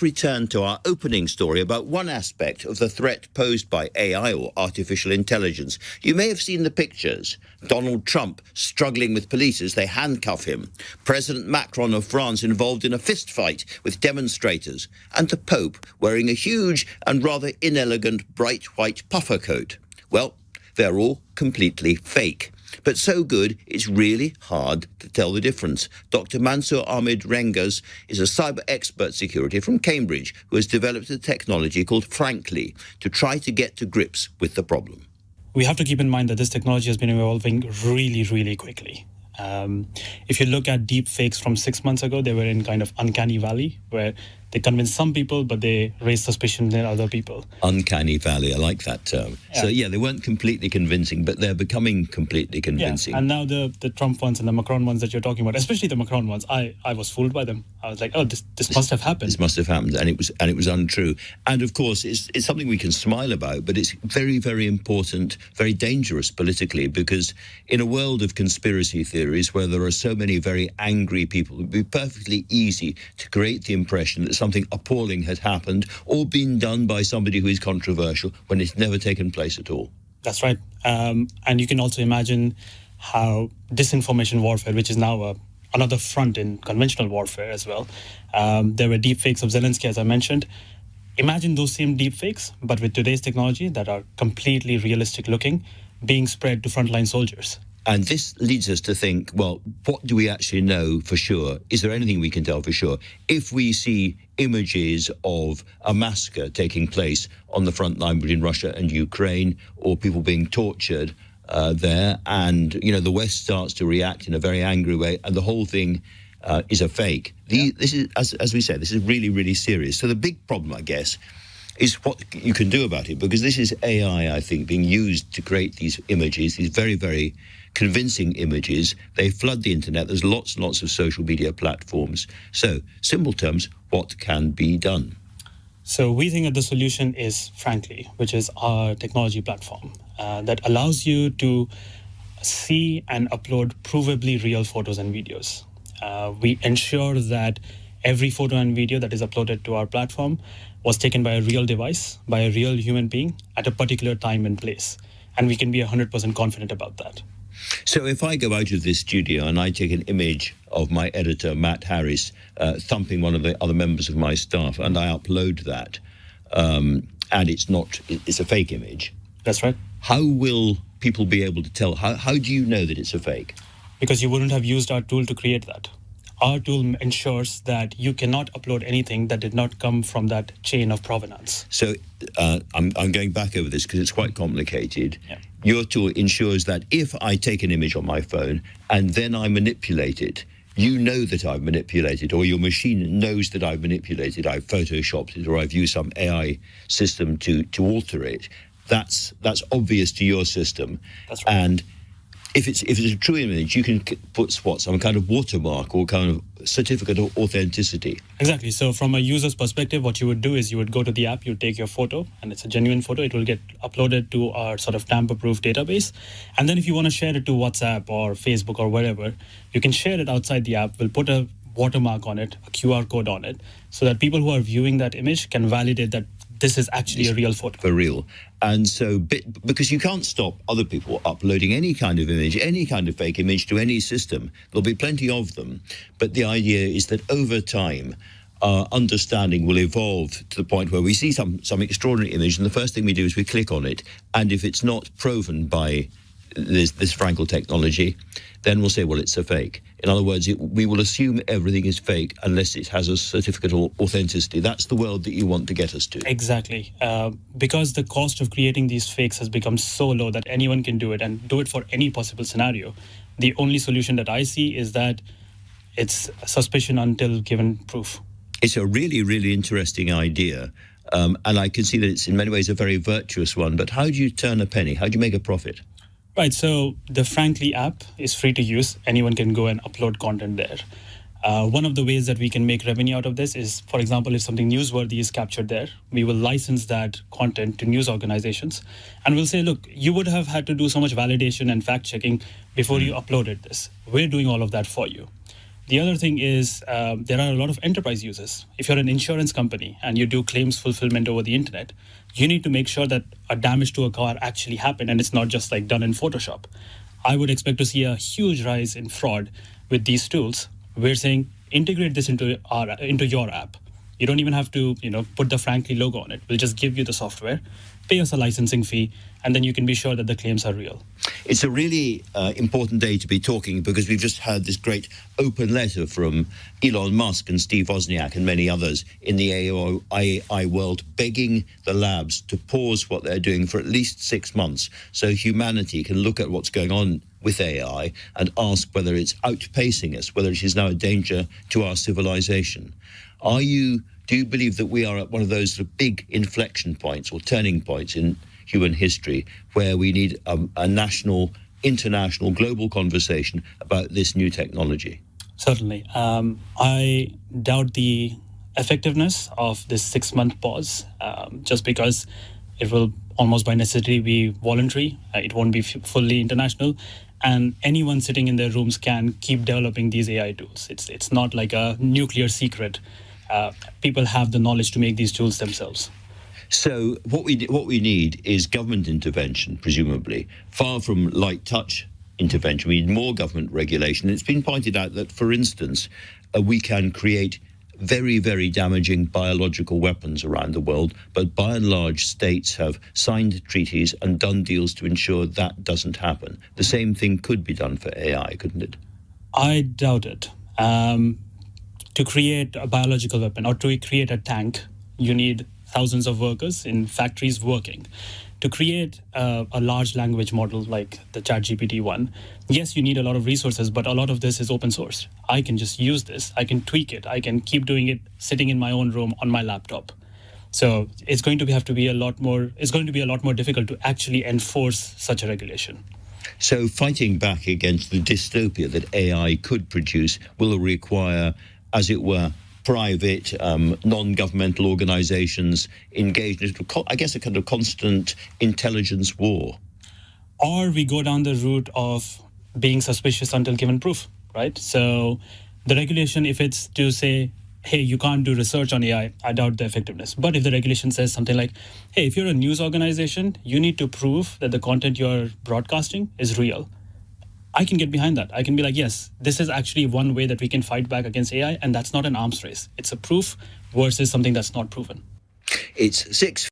return to our opening story about one aspect of the threat posed by AI or artificial intelligence. You may have seen the pictures. Donald Trump struggling with police as they handcuff him. President Macron of France involved in a fistfight with demonstrators. And the Pope wearing a huge and rather inelegant bright white puffer coat. Well, they're all completely fake. But so good, it's really hard to tell the difference. Dr. Mansoor Ahmed-Rengers is a cyber expert security from Cambridge who has developed a technology called Frankli to try to get to grips with the problem. We have to keep in mind that this technology has been evolving really, really quickly. If you look at deep fakes from 6 months ago, they were in kind of uncanny valley, where they convinced some people, but they raised suspicion in other people. Uncanny valley, I like that term. Yeah. So, they weren't completely convincing, but they're becoming completely convincing. Yeah. And now the Trump ones and the Macron ones that you're talking about, especially the Macron ones, I was fooled by them. I was like, oh, this must have happened. This must have happened, and it was untrue. And of course, it's something we can smile about, but it's very, very important, very dangerous politically, because in a world of conspiracy theories where there are so many very angry people, it would be perfectly easy to create the impression that something appalling had happened or been done by somebody who is controversial when it's never taken place at all. That's right. And you can also imagine how disinformation warfare, which is now another front in conventional warfare as well. There were deepfakes of Zelensky, as I mentioned. Imagine those same deepfakes, but with today's technology that are completely realistic looking, being spread to frontline soldiers. And this leads us to think, well, what do we actually know for sure? Is there anything we can tell for sure? If we see images of a massacre taking place on the front line between Russia and Ukraine, or people being tortured there, and, the West starts to react in a very angry way, and the whole thing is a fake. This is, as we said, this is really, really serious. So the big problem, I guess, is what you can do about it, because this is AI, I think, being used to create these images, these very, very convincing images. They flood the internet. There's lots and lots of social media platforms. So, simple terms, what can be done? So we think that the solution is Frankli, which is our technology platform that allows you to see and upload provably real photos and videos. We ensure that every photo and video that is uploaded to our platform was taken by a real device, by a real human being at a particular time and place. And we can be 100% confident about that. So if I go out of this studio and I take an image of my editor, Matt Harris, thumping one of the other members of my staff, and I upload that, and it's a fake image. That's right. How will people be able to tell? How do you know that it's a fake? Because you wouldn't have used our tool to create that. Our tool ensures that you cannot upload anything that did not come from that chain of provenance. So I'm going back over this because it's quite complicated. Yeah. Your tool ensures that if I take an image on my phone and then I manipulate it, you know that I've manipulated, or your machine knows that I've manipulated, I've photoshopped it, or I've used some AI system to alter it. That's obvious to your system. That's right. And if it's a true image, you can put some kind of watermark or kind of certificate of authenticity. Exactly. So from a user's perspective, what you would do is you would go to the app, you take your photo, and it's a genuine photo. It will get uploaded to our sort of tamper-proof database. And then if you want to share it to WhatsApp or Facebook or wherever, you can share it outside the app. We'll put a watermark on it, a QR code on it, so that people who are viewing that image can validate that this is actually a real photo. For real. And so, because you can't stop other people uploading any kind of image, any kind of fake image to any system. There'll be plenty of them. But the idea is that over time, our understanding will evolve to the point where we see some extraordinary image, and the first thing we do is we click on it. And if it's not proven by this Frankli technology, then we'll say, well, it's a fake. In other words, we will assume everything is fake unless it has a certificate of authenticity. That's the world that you want to get us to. Exactly. Because the cost of creating these fakes has become so low that anyone can do it and do it for any possible scenario. The only solution that I see is that it's suspicion until given proof. It's a really, really interesting idea. And I can see that it's in many ways a very virtuous one. But how do you turn a penny? How do you make a profit? Right, so the Frankli app is free to use. Anyone can go and upload content there. One of the ways that we can make revenue out of this is, for example, if something newsworthy is captured there, we will license that content to news organizations. And we'll say, look, you would have had to do so much validation and fact checking before you uploaded this. We're doing all of that for you. The other thing is there are a lot of enterprise users. If you're an insurance company and you do claims fulfillment over the internet, you need to make sure that a damage to a car actually happened and it's not just like done in Photoshop. I would expect to see a huge rise in fraud with these tools. We're saying integrate this into your app. You don't even have to, put the Frankli logo on it. We'll just give you the software, pay us a licensing fee, and then you can be sure that the claims are real. It's a really important day to be talking because we've just had this great open letter from Elon Musk and Steve Wozniak and many others in the AI world begging the labs to pause what they're doing for at least 6 months so humanity can look at what's going on with AI and ask whether it's outpacing us, whether it is now a danger to our civilization. Do you believe that we are at one of those sort of big inflection points or turning points in human history where we need a national, international, global conversation about this new technology? Certainly. I doubt the effectiveness of this 6-month pause, just because it will almost by necessity be voluntary. It won't be fully international. And anyone sitting in their rooms can keep developing these AI tools. It's not like a nuclear secret. People have the knowledge to make these tools themselves. So what we need is government intervention, presumably, far from light touch intervention. We need more government regulation. It's been pointed out that, for instance, we can create very, very damaging biological weapons around the world, but by and large, states have signed treaties and done deals to ensure that doesn't happen. The same thing could be done for AI, couldn't it? I doubt it. To create a biological weapon or to create a tank, you need thousands of workers in factories working. To create a large language model like the ChatGPT one, yes, you need a lot of resources, but a lot of this is open source. I can just use this. I can tweak it. I can keep doing it sitting in my own room on my laptop. So it's going to have to be a lot more. It's going to be a lot more difficult to actually enforce such a regulation. So fighting back against the dystopia that AI could produce will require, as it were, private, non-governmental organizations engaged in, I guess, a kind of constant intelligence war. Or we go down the route of being suspicious until given proof, right? So the regulation, if it's to say, hey, you can't do research on AI, I doubt the effectiveness. But if the regulation says something like, hey, if you're a news organization, you need to prove that the content you're broadcasting is real, I can get behind that. I can be like, yes, this is actually one way that we can fight back against AI, and that's not an arms race. It's a proof versus something that's not proven. It's 6